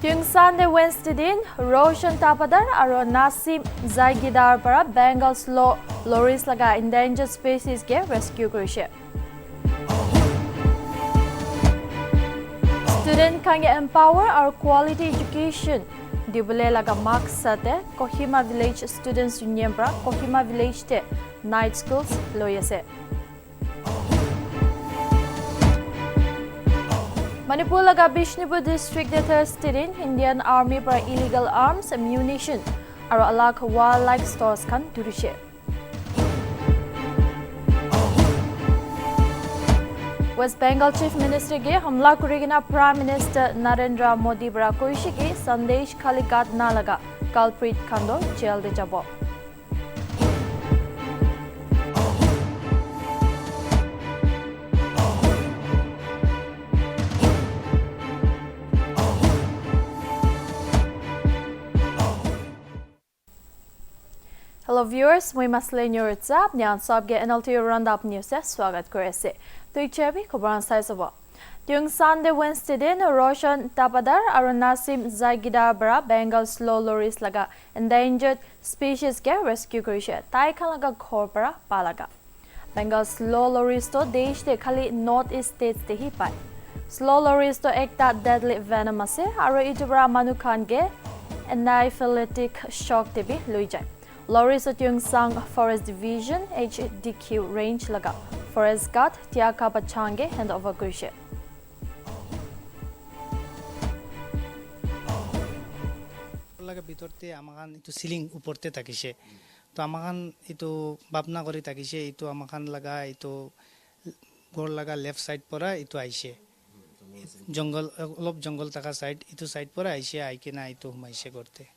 Tuwing Sunday Wednesday din, Roshan Tapadar aro Nasim Zaigidar para Bengal slow lorries laga endangered species ke rescue kurishe. Student can empower our quality education. Dibule laga maksate Kohima Village Students Union para Kohima Village te night schools loyase. Manipur laga Bishnupur district de Thursday din Indian Army para illegal arms and munition aro alak wildlife stores kan turishe. West Bengal Chief Minister ge hamla kurigina Prime Minister Narendra Modi bara koishi ki Sandesh Khalikat na laga culprit khando jail de jabo. Hello viewers, moi masle news up nyan sab ge Nltv roundup news se swagat kore ase. Tui chebi khobran sai sabo. Tuwing Sunday Wednesday din Roshan Tapadar aro Nasim Zaigidar bara Bengal slow lorries laga endangered species ke rescue kurishe. Tai khan laga ghor para palaga. Bengal slow lorries to desh de khali north east states te hi pai. Slow lorries to ekta deadly venom ase aro itu bara manu khan ge anaphylactic shock te bi loi jai. Lorries at Sang Forest Division HDQ range laga Forest Guard Tiaka Pachange hand over Grishe. Laga bitorte amakan itu ceiling uporte takise. To amakan itu babna kori takise itu amakan laga itu gor laga left side pora itu aise. Jungle olop jungle taka side itu side pora aise aikena itu humaise korte.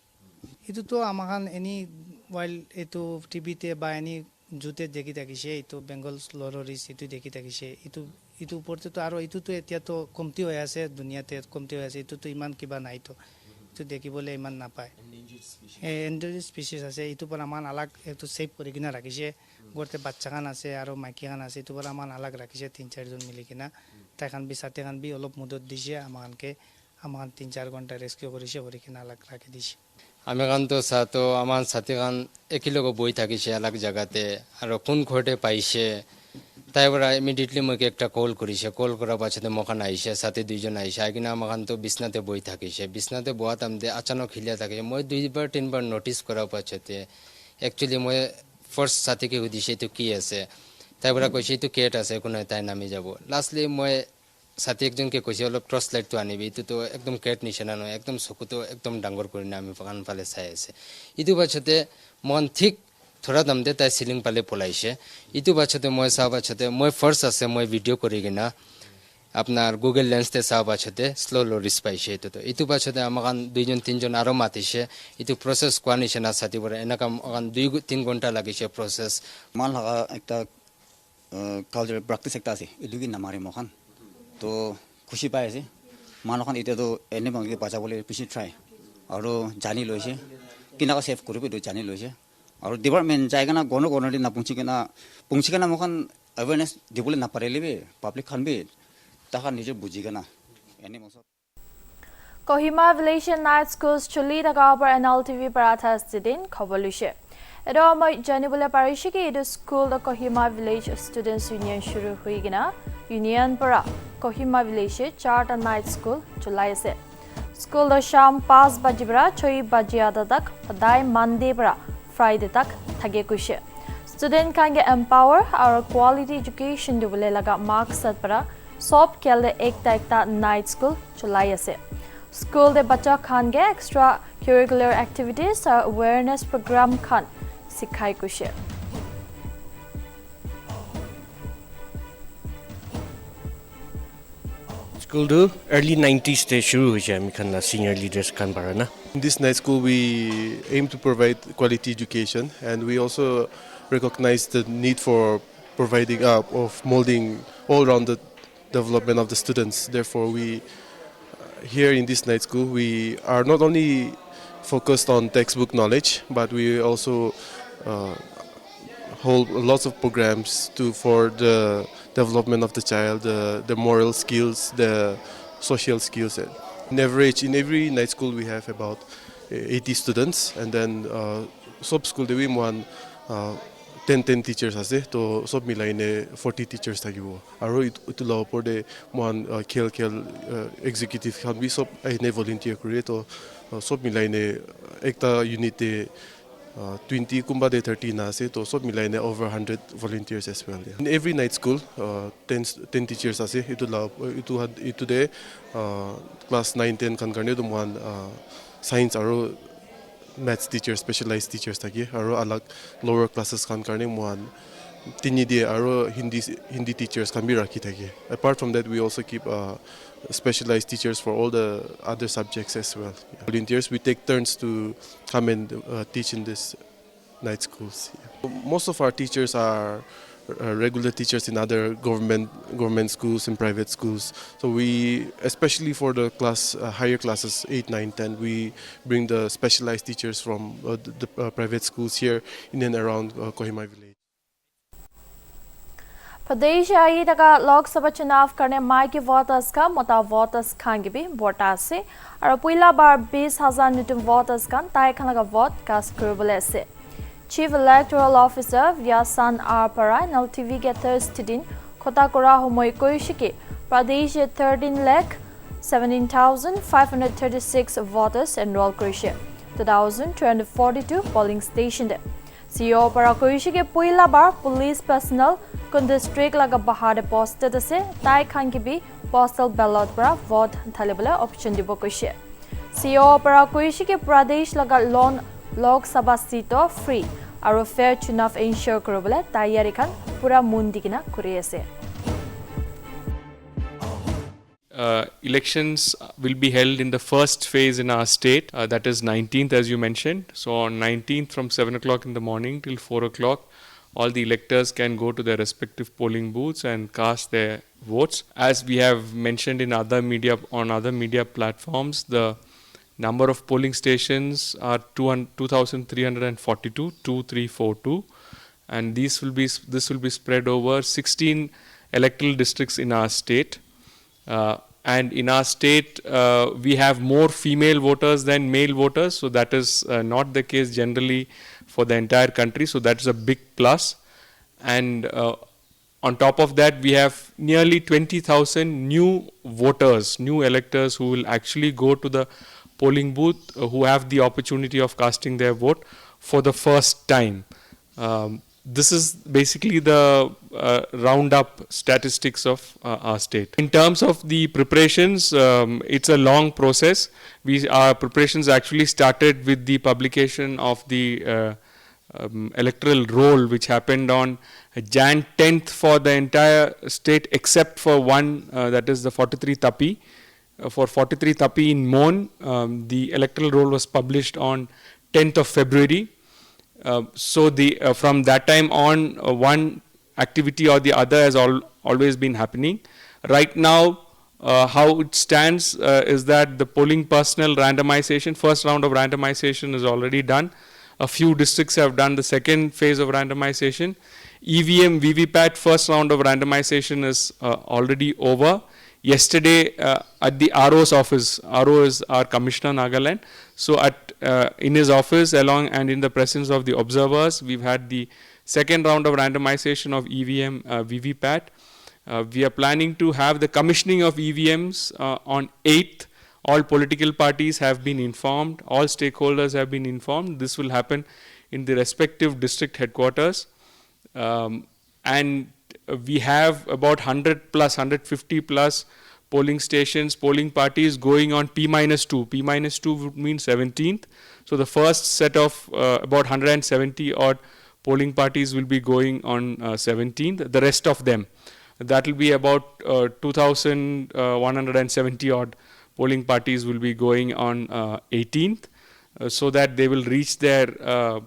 Itu to amakan any while itu TV te ba any jute dekhi takise itu Bengal lorries itu dekhi takise itu porte to aro itu to etia to komti hoy ase dunia te komti hoy ase itu to iman kiba nai to itu dekhibole iman na pae endangered species ase itu par aman alag etu save kori kina rakise gorte bachcha khan ase aro maiki khan ase itu par aman alag rakise 3-4 jon mili kina tai khan bi sate khan bi olop mudot dise aman ke aman 3-4 ঘন্টা rescue korise kori kina alag rakhi dise. আমি কান্ত সাতো আমার সাথে কান একই লোক বই থাকিছে আলাগ জায়গাতে আর কোন ঘটে পাইছে তাই বড় ইমিডিয়েটলি মকে একটা কল করিছে কল করা পাছতে মখান আইছে সাথে দুইজন আইছে আইকিনা আমাখান তো বিছনাতে বই থাকিছে বিছনাতে বয়াতাম দে আচানক খিলিয়া থাকে মই দুইবার তিনবার নোটিস করা পাছতে অ্যাকচুয়ালি মই ফার্স্ট সাথীকে দিছে তো কি আছে তাই বড় কইছে তো কেট আছে কোন তাই নামি যাব লাস্টলি মই সাথী একজনকে কইছে অলপ টর্চ লাইট তো আনিবি ইটো তো একদম কেট নিশানা নয় একদম চকু তো একদম ডাঙৰ কৰি না আমি পাকান ফালে চাই আছে ইটো পাছতে মন ঠিক থোড়া দাম দে তাই সিলিং পালে পলাইছে ইটো পাছতে মই চাও পাছতে মই ফার্স্ট আছে মই ভিডিও কৰি কিনা আপনার গুগল লেন্স তে চাও পাছতে স্লো লরিস পাইছে ইটো পাছতে আমাকান দুইজন তিনজন আরো মাতিছে ইটো প্রসেস কোৱা নিশানা সাথী বড় এনেকা আমাকান 2-3 ঘন্টা লাগিছে প্রসেস মান লাগা একটা কালচারাল প্র্যাকটিস একটা আছে এলুগি নামারে মখান তো খুশি পাই আছে মানুহখন এতিয়াতো এনে ভাঙি বাঁচাবলৈ পিছি ট্ৰাই আৰু জানি লৈছে কিনাকা সেভ কৰিব এইটো জানি লৈছে আৰু ডিপাৰ্টমেণ্ট যাই কিনে গণ গণদি নাপুঞ্চি কিনে মোখন এৱেৰনেছ দিবলৈ নাপাৰিলে পাব্লিক খান বি তাহাৰ নিজে বুজি কিনা এনে মছত Kohima Village night schools chuli daga par Nltv paratha student khobor luise. Edo moi janibole parishi ki edo school the Kohima Village Students Union shuru hui gina Union para Kohima Village charter night school chulai ase. School the sham 5 baji bara 6 baji ada tak padai Monday bara Friday tak thage kuise. Student can get empower our quality education dibole laga maqsad para sob kelde ekta night school chulai ase. School de bacha khan ge extra curricular activities or awareness program khan sikhai kuise. School do early 90s te shuru hoye ami khan senior leaders khan barana. In this night school we aim to provide quality education and we also recognize the need for providing of molding all round the development of the students. Therefore we here in this night school we are not only focused on textbook knowledge but we also hold lots of programs for the development of the child, the moral skills, the social skills, In average, in every night school we have about 80 students, and then sub school we one 10 teachers ase to sob milaine 40 teachers thakibo aro itu la opor de one khel executive khan bi sob aine volunteer kore to sob milaine ekta unit 20 kumba de 30 na ase to sob milaine over 100 volunteers as well. In every night school 10 teachers ase itu de class 9 10 kan karne to one science aro maths teachers, specialized teachers thaki aro alag lower classes kan karne one tini de aro hindi teachers kan bi rakhi thaki. Apart from that, we also keep specialized teachers for all the other subjects as well. Yeah. Volunteers, we take turns to come and teach in this night schools. Yeah. Most of our teachers are regular teachers in other government schools and private schools. So we, especially for the higher classes 8, 9, 10, we bring the specialized teachers from the private schools here in and around Kohima village. प्रदेश आई तक लोकसभा चुनाव करने माई के voters का मोटा voters Khan की भी वोटा से और पहला बार 20,000 न्यूटन वोटर्स का ताई खान का वोट कास्ट करबले से chief electoral officer Vyasan are परा Nltv के थर्सडे दिन खोता कोरा हमय कोइशिके प्रदेश 13,17,536 वोटर्स एनरोल करिसे 2,242 पोलिंग स्टेशन दे सीओ परा कोइशिके पहला बार पुलिस पर्सनल कुन डिस्ट्रिक्ट लगा बहार पोस्टेड से ताई खान की भी पोस्टल बैलेट पर वोट थालेबले ऑप्शन दिबो कइसे सीओ परा कोइशिके प्रदेश लगा लोन लोकसभा सीटो फ्री और फेयर चुनाव इंश्योर करबले तैयारी खान पूरा मुंदिकिना करि আছে Elections will be held in the first phase in our state, that is 19th as you mentioned. So on 19th from 7 o'clock in the morning till 4 o'clock, all the electors can go to their respective polling booths and cast their votes. As we have mentioned in other media platforms, the number of polling stations are 2,342, and this will be spread over 16 electoral districts in our state. And in our state, we have more female voters than male voters, so that is not the case generally for the entire country, so that is a big plus. And on top of that, we have nearly 20,000 new voters, new electors who will actually go to the polling booth, who have the opportunity of casting their vote for the first time. This is basically the roundup statistics of our state. In terms of the preparations, it's a long process. Our preparations actually started with the publication of the electoral roll, which happened on Jan 10th for the entire state except for one, that is the 43 Tapi. For 43 Tapi in Mon, the electoral roll was published on 10th of February. So from that time on, one activity or the other has always been happening. Right now, how it stands is that the polling personnel randomization, first round of randomization is already done. A few districts have done the second phase of randomization. EVM, VVPAT, first round of randomization is already over. Yesterday at the RO's office, RO is our Commissioner Nagaland. So in his office and in the presence of the observers, we've had the second round of randomization of EVM, VVPAT. We are planning to have the commissioning of EVMs on 8th. All political parties have been informed. All stakeholders have been informed. This will happen in the respective district headquarters. And we have about 150 plus polling stations, polling parties going on P-2. P-2 would mean 17th. So the first set of about 170 odd polling parties will be going on 17th. The rest of them, that will be about 2,170 odd polling parties will be going on 18th, so that they will reach their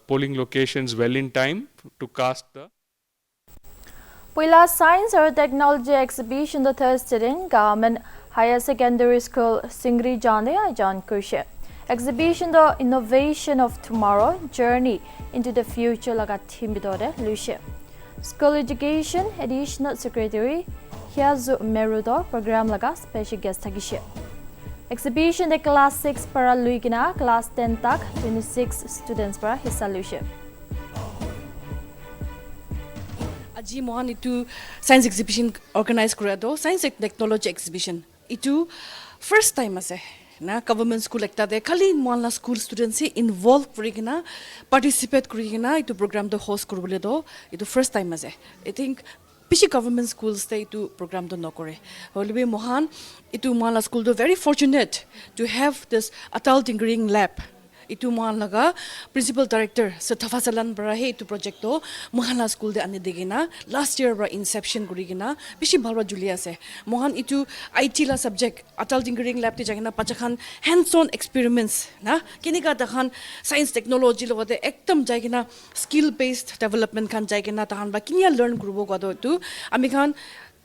polling locations well in time to cast the. Pula Science or Technology Exhibition the Thursday in Government Higher Secondary School Singri Jane John Kushe. Exhibition the Innovation of Tomorrow Journey into the Future laga theme bidore Lucia. School Education Additional Secretary Hiazu Merudo program laga special guest tagishe. Exhibition de class 6 para luigina class 10 tak 26 students para hissa luise. আজি মহান ইটো science exhibition organise কৰা তো science and technology exhibition ইটো first time আছে না government school একটাতে খালি মহানলা স্কুল ষ্টুডেণ্টছে ইনভলভ কৰি কিনা পাৰ্টিচিপেট কৰি কিনা এইটো প্ৰগ্ৰামটো হোষ্ট কৰিবলৈ তো এইটো ফাৰ্ষ্ট টাইম আছে আই থিংক বেছি গভৰ্ণমেণ্ট স্কুলছে এইটো প্ৰগ্ৰামটো নকৰে হ'লেও মহান এইটো মহানলা স্কুলটো very fortunate to have this Atal tinkering lab itu mohan laga principal director Sathafasalan barahe itu project to mohanla school de ane degina last year bra inception kurigina bishi bhalwa juli ase mohan itu IT la subject atal tinkering lab te jagina pachakhan hands on experiments na kinika takhan science technology logote ekdam jagina skill based development khan jagina tahan ba kinia learn kurubo godo tu ami khan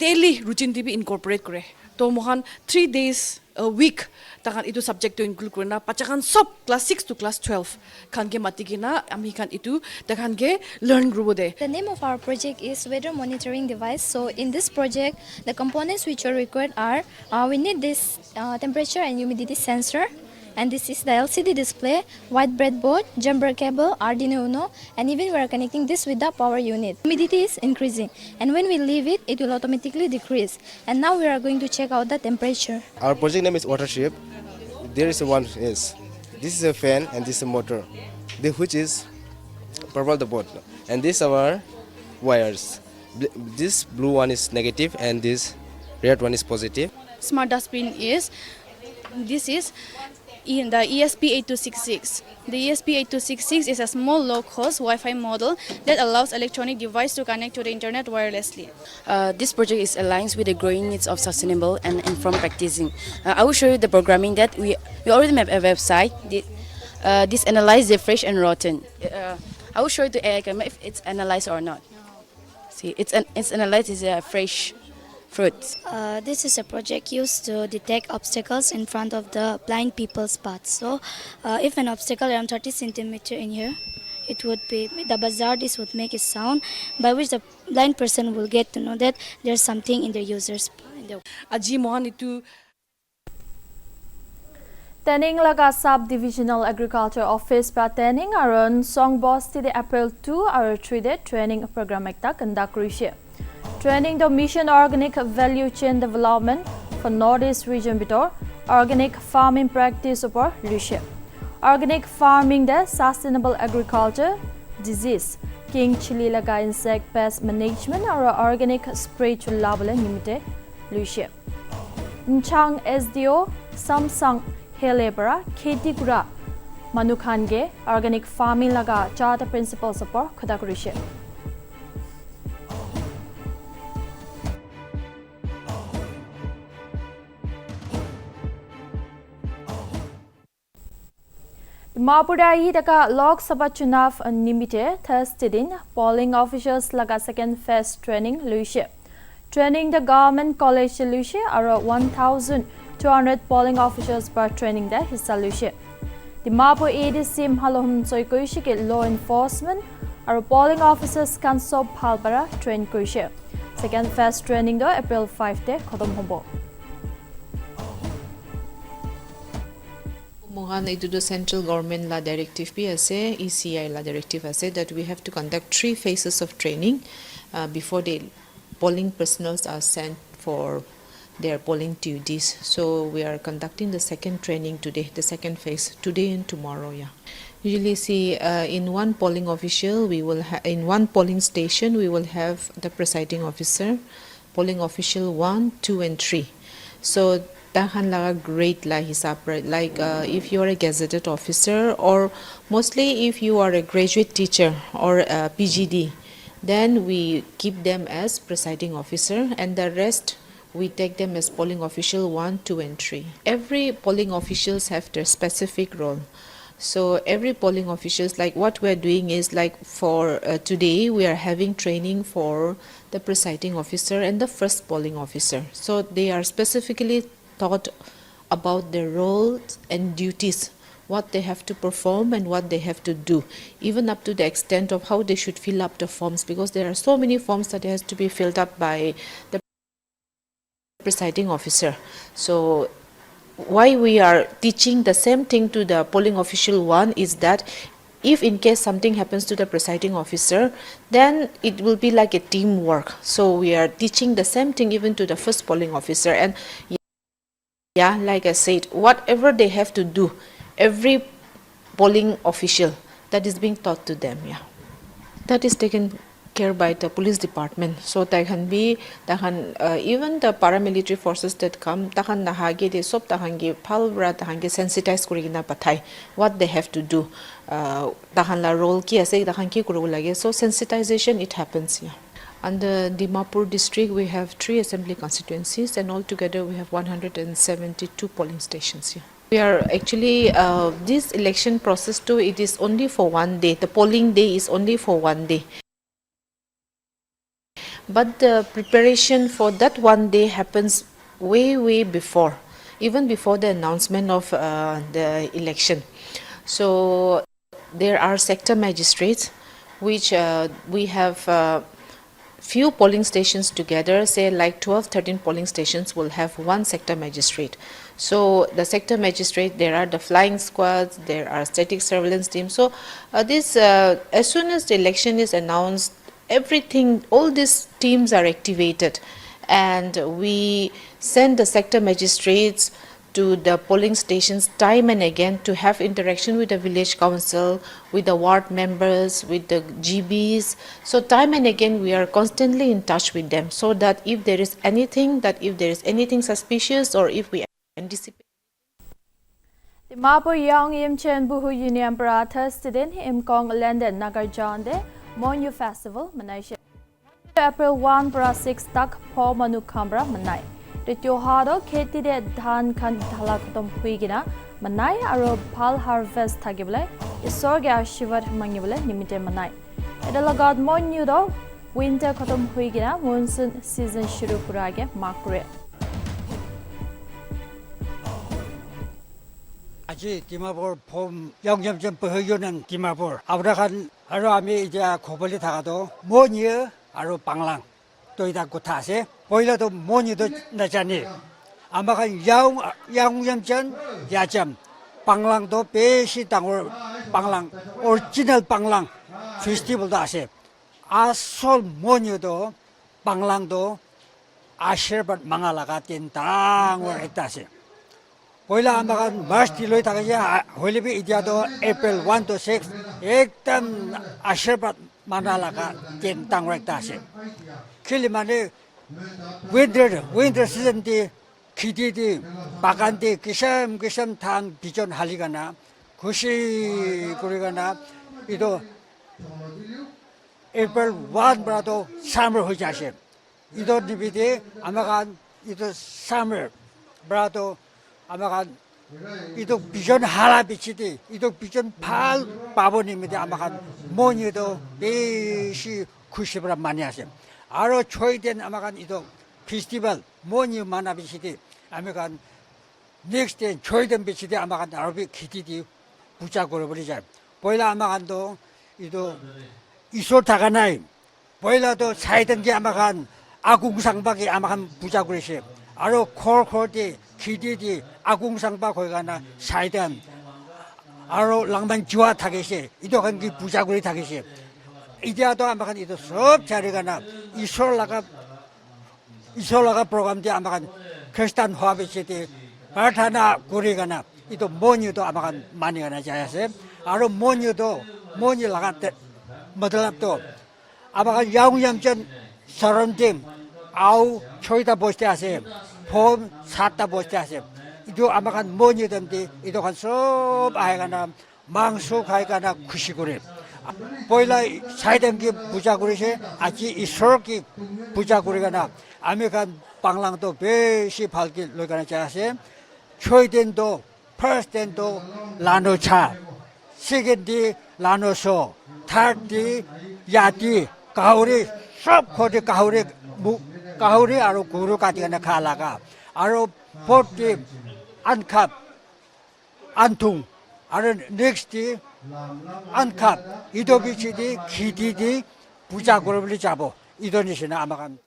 daily routine tv incorporate kore to mohan 3 days a week takan itu subject to include kurna pachakhan sob class 6 to class 12 khan ge matikina ami khan itu takhan ge learn group de. The name of our project is weather monitoring device. So in this project the components which are required are we need this temperature and humidity sensor, and this is the LCD display, white breadboard, jumper cable, Arduino Uno, and even we are connecting this with the power unit. Humidity is increasing, and when we leave it, it will automatically decrease. And now we are going to check out the temperature. Our project name is Watership. There is this is a fan and this is a motor, which is purple the board, and these are our wires. This blue one is negative and this red one is positive. Smart dustbin is this is in the ESP8266. The ESP8266 is a small low-cost Wi-Fi model that allows electronic device to connect to the internet wirelessly. This project is aligned with the growing needs of sustainable and informed practicing. I will show you the programming that we already have a website. This analyze the fresh and rotten. I will show you the AI camera if it's analyzed or not. See, it's analyzed as a fresh fruits. This is a project used to detect obstacles in front of the blind people's paths. So if an obstacle around 30 centimeter in here, it would be the buzzer. This would make a sound by which the blind person will get to know that there's something in the user's. Aji mohan itu Tening laga sub-divisional agriculture office pa tening aron song boss ti de April 2 or 3 de training program ekta conduct rishe. Training the mission organic value chain development for Northeast region bitor organic farming practice upor rishe. Organic farming de sustainable agriculture disease king chili laga insect pest management or organic spray chulabale nimite rishe. Nchang SDO Samsung Helebra kheti kura manukhange organic farming laga charter principles upor khudak rishe. Mapurai taka Lok Sabha Chunav nimite Thursday din polling officials laga second phase training luise. Training the government college luise aro 1,200 polling officials per training the hissa luise. The Mapu ADC Mhalohum Soikoishike law enforcement aro polling officers kan sob bhalbara train koise. Second phase training do April 5 te khodom hobo. Mohan itu the central government la directive bi ase ECI la directive ase that we have to conduct 3 phases of training before the polling personnel are sent for their polling duties. So we are conducting the second training today, the second phase today and tomorrow. Yeah. Usually see in one polling official we will in one polling station we will have the presiding officer, polling official 1, 2 and 3. So tahan laga grade la hisab like if you are a gazetted officer or mostly if you are a graduate teacher or a PGD, then we keep them as presiding officer and the rest we take them as polling official 1, 2 and 3. Every polling officials have their specific role. So every polling officials, like what we are doing is like for today we are having training for the presiding officer and the first polling officer. So they are specifically taught about their roles and duties, what they have to perform and what they have to do, even up to the extent of how they should fill up the forms, because there are so many forms that has to be filled up by the presiding officer. So why we are teaching the same thing to the polling official one is that if in case something happens to the presiding officer, then it will be like a teamwork. So we are teaching the same thing even to the first polling officer. And yeah, like I said, whatever they have to do, every polling official, that is being taught to them. Yeah, that is taken care by the police department. So they can be, even the paramilitary forces that come, tahan nahagi de sob tahangi palbra tahangi sensitize kurigina pathai what they have to do. Tahan la role ki ase tahan ki kuru lage. So sensitization it happens. Yeah. Under Dimapur district, we have 3 assembly constituencies, and altogether we have 172 polling stations here. We are actually, this election process too, it is only for one day. The polling day is only for one day. But the preparation for that one day happens way before, even before the announcement of the election. So there are sector magistrates, which we have few polling stations together, say like 12-13 polling stations will have one sector magistrate. So the sector magistrate, there are the flying squads, there are static surveillance teams. So as soon as the election is announced, everything, all these teams are activated, and we send the sector magistrates to the polling stations time and again to have interaction with the village council, with the ward members, with the GBs. So time and again we are constantly in touch with them, so that if there is anything suspicious, or if we anticipate. Dimapur Young Yimchen Buhu Union Brata student Imkong London Nagarjande Monyu Festival Manai April 1 Bra 6 Tak Po Manu Kambra Manai. The Tiohado Keti de Dhan Kan Dhalakatom Huigina Manai Aro Pal Harvest Tagibule Isorga Shivat Mangibule Nimite Manai. Edalagad Monyu do Winter Kotom Huigina Monsoon Season Shuru Kurage Makure. 아직 디마볼 봄 영점점 버여는 디마볼 아브라칸 하루아미 이제 고벌리 다가도 뭐니어 아로 방랑 또 이다 고타세 보일러도 뭐니도 나자니 아마간 양점전 야점 방랑도 베시 당월 방랑 오리지널 방랑 페스티벌도 아세 아솔 뭐니도 방랑도 아시르밭 망알라가 땐당월 했다세 Hoila amakan March tiloi takaya holibi idiado April 1 to 6 ekdam ashirbat manalaka tentang rektase. Kilimane winter season di kidi di bagandi kisam tang bijon haligana kushi kurigana itu April 1 berado summer hujase. Itu dibidi amakan itu summer berado 아마간 이도 비전 하라 비치디 이도 비전 팔 바보님이데 아마간 모니도 베시 90을 많이 하세요. 아로 초이된 아마간 이도 페스티벌 모니 만나 비치디 아마간 넥스트 초이된 비치디 아마간 아로비 기디디 부자고를 버리자. 보일라 아마간도 이도 이소 다가나이 보일라도 사이던 게 아마간 아궁상박이 아마간 부자고리시 아로 콜콜디 기디디 아궁상바 거기가나 사이단 아로 랑만 지와 타게시 이도 간기 부자구리 타게시 이디아도 아마간 이도 섭 자리가나 이솔라가 프로그램디 아마간 크리스탄 화비시디 바타나 구리가나 이도 모니도 아마간 많이가나 자야세 아로 모니도 모니 라가테 머들랍도 아마간 야웅얌전 서런팀 아우 초이다 보시대 하세요. 봄 샀다 보시대 하세요. 이도 아마간 뭐니던데 이도 간섭 아이가나 망숙 아이가나 구시구리 보일라 사이던기 부자구리시 아지 이소르기 부자구리가나 아메간 방랑도 베시 발길 로가나 자세 초이덴도 퍼스텐도 라노차 세겐디 라노소 타디 야디 가오리 섭 코디 가오리 가오리 아로 구루 가디가나 칼라가 아로 포티 안캅 안퉁 아로 넥스티 안캅 이도비치디 기디디 부자고를 잡어 이도니시나 아마간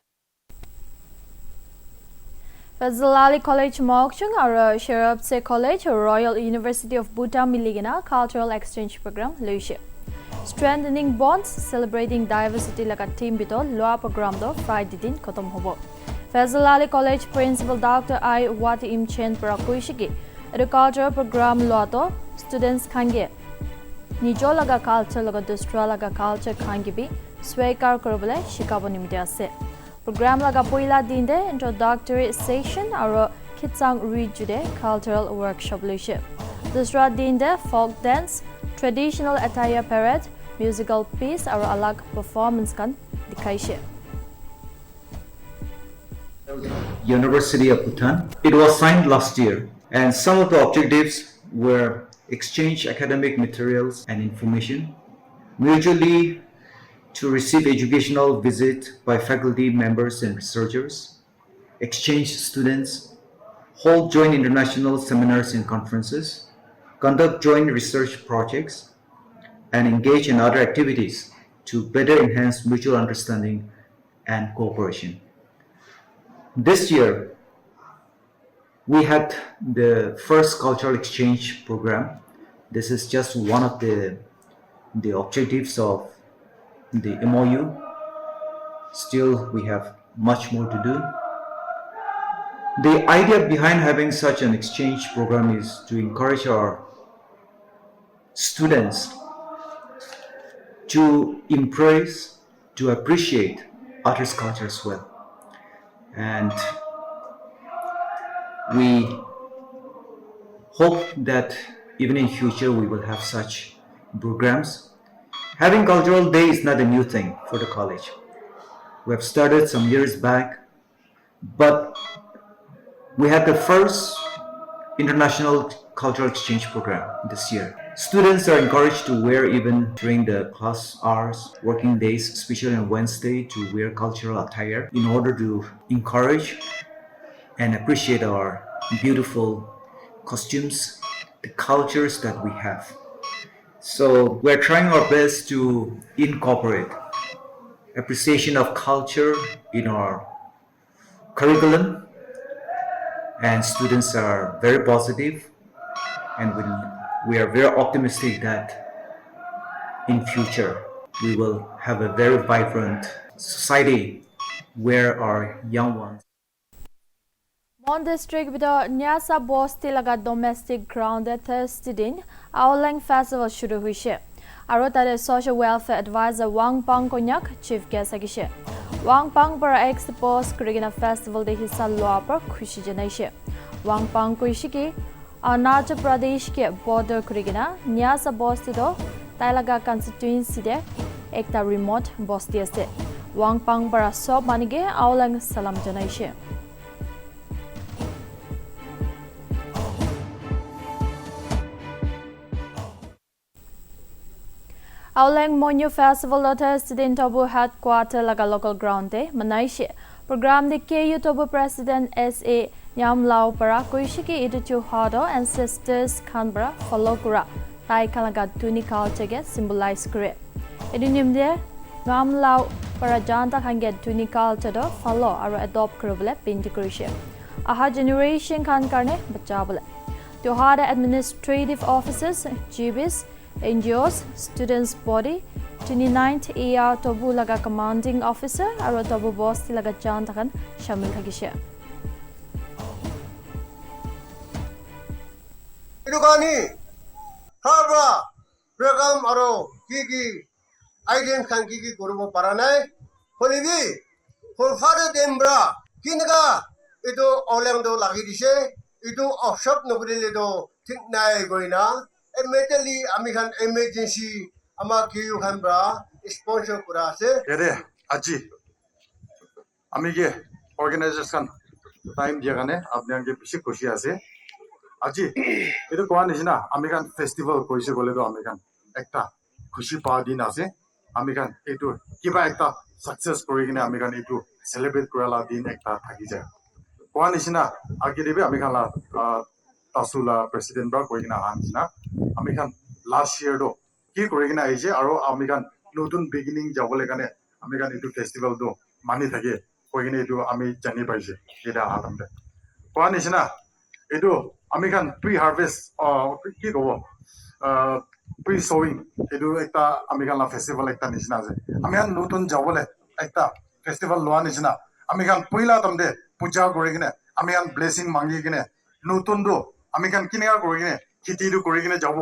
Fazal Ali College Mokchung or Sherabse College Royal University of Bhutan Miligina Cultural Exchange Program Lucia. Strengthening bonds, celebrating diversity like a team bito loa program do Friday din kotom hobo. Fazal Ali College Principal Dr. I. Wati Im Chen Prakuishiki Agriculture Program loa to students kange Nijo laga culture laga dustra laga culture kange bi swekar korobole shikabo nimte ase. Program laga poila dinde introductory session aro kitsang rejude cultural workshop luishe. Dusra dinde folk dance, traditional attire parade, musical piece aro alag performance kan dikhaishe. University of Bhutan. It was signed last year, and some of the objectives were exchange academic materials and information, mutually to receive educational visit by faculty members and researchers, exchange students, hold joint international seminars and conferences, conduct joint research projects, and engage in other activities to better enhance mutual understanding and cooperation. This year, we had the first cultural exchange program. This is just one of the objectives of the MOU. Still, we have much more to do. The idea behind having such an exchange program is to encourage our students to embrace, to appreciate others' culture as well. And we hope that even in future we will have such programs. Having cultural day is not a new thing for the college. We have started some years back, but we had the first international cultural exchange program this year. Students are encouraged to wear, even during the class hours, working days, especially on Wednesday, to wear cultural attire in order to encourage and appreciate our beautiful costumes, the cultures that we have. So we're trying our best to incorporate appreciation of culture in our curriculum, and students are very positive, and we are very optimistic that in future we will have a very vibrant society where our young ones. Mon district with the Nyasa Bosti laga domestic grounded Thursday din Aulang Festival shuru huishe. Aro tare social welfare advisor Wang Pang konyak chief guest agishe. Wang Pang para expose krigina festival de hissa loa par khushi janaishe. Wang Pang kuishiki Arunachal Pradesh ke border krigina Nyasa Bosti do Tailaga constituency de ekta remote bosti ase. Wang Pang para sob manige Aulang salam janaishe. Aulang Monyo Festival Lotus Student Tobu Headquarter laga local ground de manaishe. Program de KU Tobu President SA Nyam Lau para kuishiki idutu hado ancestors Canberra follow kura. Tai kalaga tuni culture ge symbolize kure. Idunim de Nyam Lau para janta kange tuni culture do follow aro adopt kurubule pinti kurishe. Aha generation kan karne bachabule. Tyohara administrative officers GBs NGOs, Students Body, 29th AR Tobu laga Commanding Officer, aro Tobu Bosti laga jantakan shamil thagishe. Idukani, Harbra, program aro kiki, ident kan kiki kurubo paranai, holibi, holfare dembra, kinaga, itu oleng do lagi dise, itu offshop nobile do tiknai goina. Immediately, American emergency, ama kiyu hambra sponsor kurase. Kede, aji. Amige organization time dia kane, apne ange bishi kushi ase. Aji, itu kawan isina American festival koise bole do American ekta kushi pa din ase. American itu kiba ekta success kori kine American itu celebrate kurala din ekta thaki jay. Kawan isina agi debe American la Tasula president bra koi kina hansina American last year do ki koi kina aise aro American notun beginning jabole kane American itu festival do mani thake koi kina itu ami jani paise eta hatamde কোৱা নিচিনা এইটো আমি খান pre harvest কি ক'ব pre স'ৱিং এইটো একটা আমি খান festival একটা নিচিনা আছে আমি খান নতুন যাবলৈ একটা ফেষ্টিভেল লোৱা নিচিনা আমি খান পইলা তমদে পূজা কৰি কিনে আমি খান ব্লেছিং মাগি কিনে নতুনটো আমি খান কিনেকা কৰি কিনে খেতিটো কৰি কিনে যাব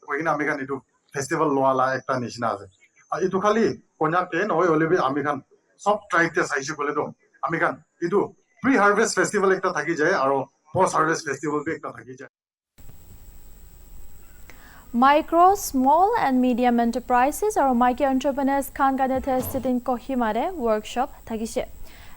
কৰি কিনে আমি খান এইটো ফেষ্টিভেল লোৱা একটা নিচিনা আছে আৰু এইটো খালি কন্যাকে নহয় হ'লে আমি খান সব ট্ৰাইবতে চাইছো ক'লেতো আমি খান এইটো প্ৰি হাৰ্ভেষ্ট ফেষ্টিভেল একটা থাকি যায় আৰু post harvest festival big ta thaki jay Micro, small and medium enterprises or micro entrepreneurs can get tested in Kohimare workshop thakise.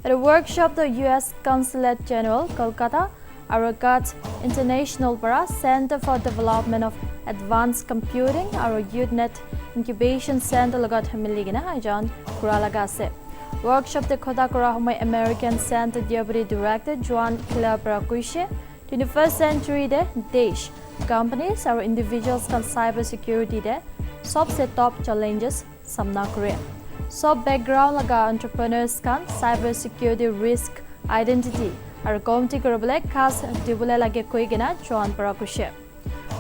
At a workshop, the U.S. Consulate General, Kolkata, Aragat International Para Center for Development of Advanced Computing, our UNET Incubation Center lagat miligina ajan kuralagase. Workshop the Kodakura American Center Deputy Director Juan Kilabrakushe. 21st century de Desh companies or individuals can cybersecurity de सबसे top challenges samna kare. So background laga entrepreneurs can cybersecurity risk identity or community korabale khas dibule lage koi gina join para kushe.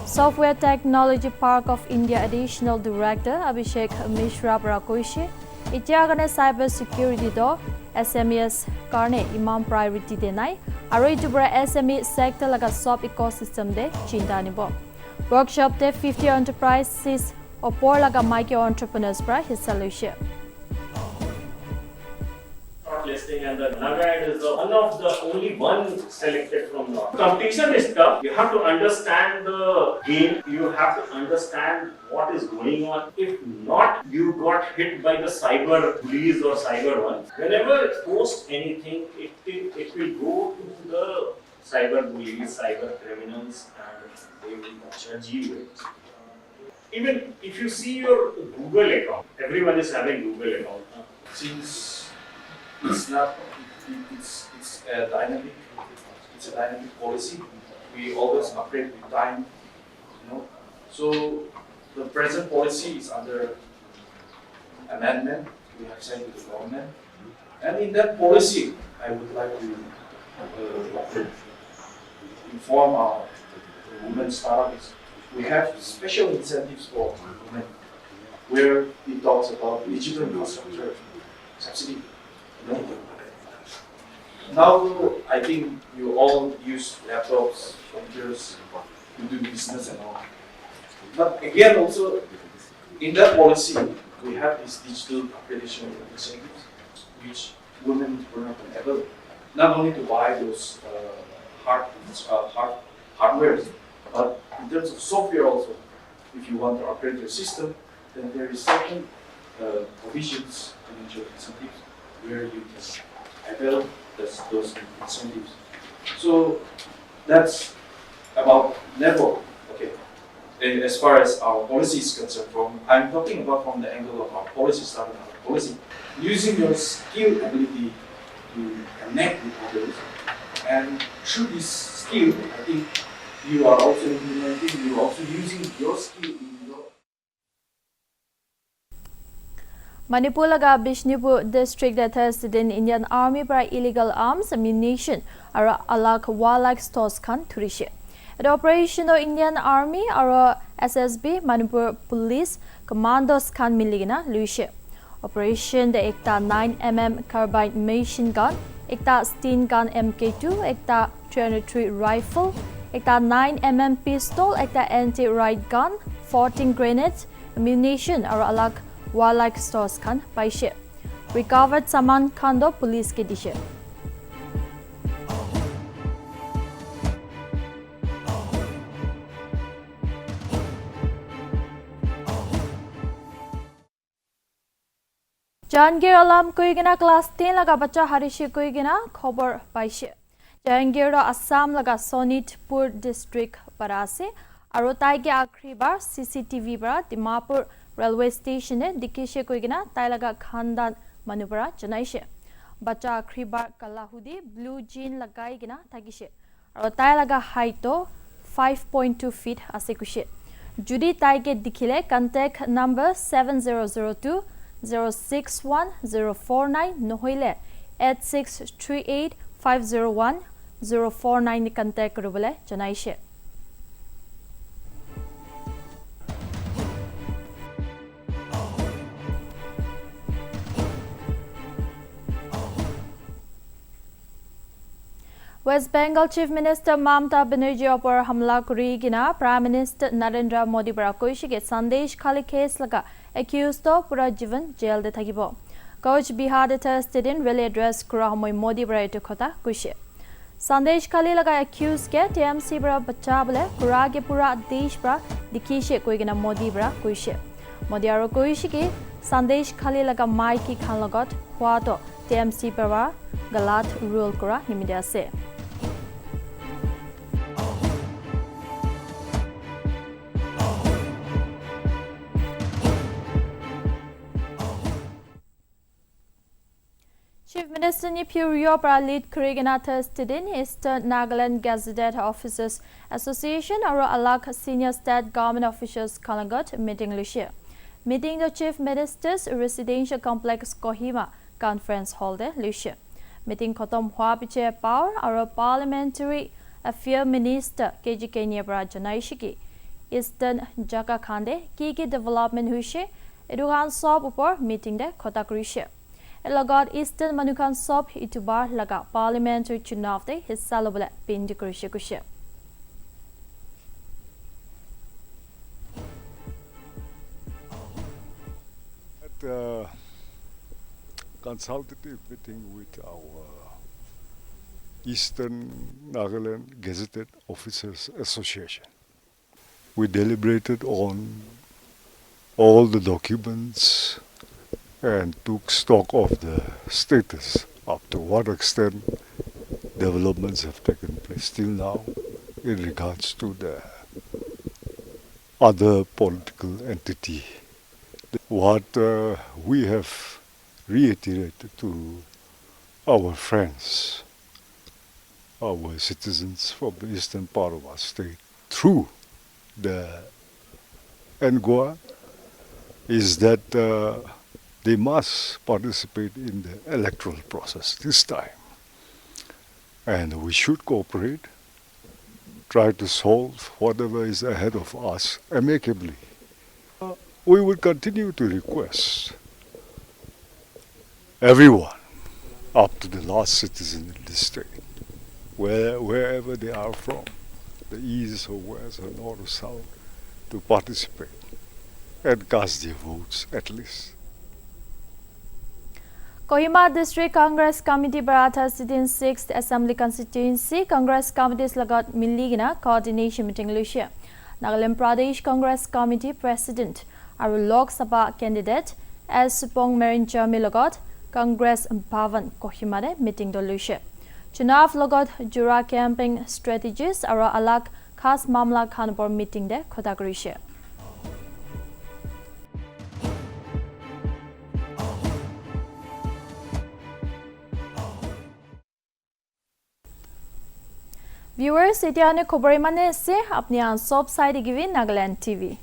Software Technology Park of India Additional Director Abhishek Mishra para kushe. Itiagane cybersecurity do SMEs karne imam priority de nai aro itubra SME sector laga sub ecosystem de chinta nibo. Workshop de 50 enterprises opor laga micro entrepreneurs pra hissa loise. Shortlisting and the Nagamese is one of the only one selected from North. Competition is tough. You have to understand the game. You have to understand what is going on. If not, you got hit by the cyber bullies or cyber ones. Whenever post anything, it will go to the cyber bullies, cyber criminals, and they will judge you. Even if you see your Google account, everyone is having Google account. Since it's not, it's a dynamic policy. We always upgrade with time, So the present policy is under amendment. We have sent to the government, and in that policy, I would like to inform our women startups. We have special incentives for women, where it talks about digital infrastructure subsidy. Now, I think you all use laptops, computers to do business and all. But again, also in that policy, we have this digital accreditation incentives, which women were not able not only to buy those hardware, but in terms of software also. If you want to upgrade your system, then there is certain provisions, financial incentives, where you can avail those incentives. So that's about level, okay. And as far as our policy is concerned, I'm talking about from the angle of our policy, starting our policy, using your skill ability to connect with others, and through this skill, I think you are also implementing, you are also using your skill in your Manipur laga Bishnupur district that has the Indian Army by illegal arms, ammunition, or alak wildlife stores kan turishe. The operation of Indian Army or SSB Manipur Police Commandos kan miligina luishe. Operation the ekta 9mm carbine machine gun, ekta Steen gun MK2, ekta 303 rifle, ekta 9mm pistol, ekta anti-riot gun, 14 grenades, ammunition or alak wildlife stores kan paishe. Recovered saman kando police ke dishe. Jahangir alam koigina class 10 laga bacha harishe koigina khobor paishe. Jahangir Assam laga Sonitpur district parase aro taige akhri bar CCTV bara Dimapur railway station e dikishe koigina tailaga khandan manubara janaishe. Bacha akhri bar kalahudi blue jean lagai gina tagishe aro tailaga height 5.2 feet ase kushe. Judi taige dikhile contact number 7002 061049 nohoile 8638 501 049 ni contact koribole janaise. West Bengal Chief Minister Mamata Banerjee upor hamla kuri gina Prime Minister Narendra Modi bara koishige Sandesh Khali case laga accused to pura jivan jail de thakibo. Coach Bihar de Thursday din really address kura homoy Modi bara etu khota kuishe. Sandesh Khali laga accused ke TMC bara bacha bole kura ke pura desh bara dikhishe koi gina Modi bara kuishe. Modi aro koishige Sandesh Khali laga mai ki khan lagot hwa to TMC bara galat rule kura nimide ase. Chief Minister ni Purio para lead Kurigana Thursday din Eastern Nagaland Gazette Officers Association aro alak senior state government officials kalangot meeting lucia. Meeting the Chief Minister's Residential Complex Kohima Conference Hall de lucia. Meeting khotom hwa piche power aro Parliamentary Affairs Minister KG Kenya para janaishiki Eastern Jaka Khande ki development huishe eduhan sob upor meeting de khota kurishe. Lagod Eastern Manukan Sob itubar laga parliamentary chunav de hissa lobole pindi kurishe kushe. At consultative meeting with our Eastern Nagaland Gazetted Officers Association, we deliberated on all the documents and took stock of the status, up to what extent developments have taken place till now in regards to the other political entity. What we have reiterated to our friends, our citizens from the eastern part of our state, through the NGOA, is that they must participate in the electoral process this time. And we should cooperate, try to solve whatever is ahead of us amicably. We will continue to request everyone, up to the last citizen in this state, wherever they are from, the east or west or north or south, to participate and cast their votes at least. Kohima District Congress Committee Baratha Sidin 6th Assembly Constituency Congress Committees lagot milligina coordination meeting lucia. Nagaland Pradesh Congress Committee President aru Lok Sabha candidate as Supong Merin Chami lagot Congress Bhavan Kohima de meeting do lucia. Chunav lagot jura camping strategies aru alak khas mamla khanpor meeting de khota kurishe. Viewers, itiane khobor mane se apni an sob side givi Nagaland TV.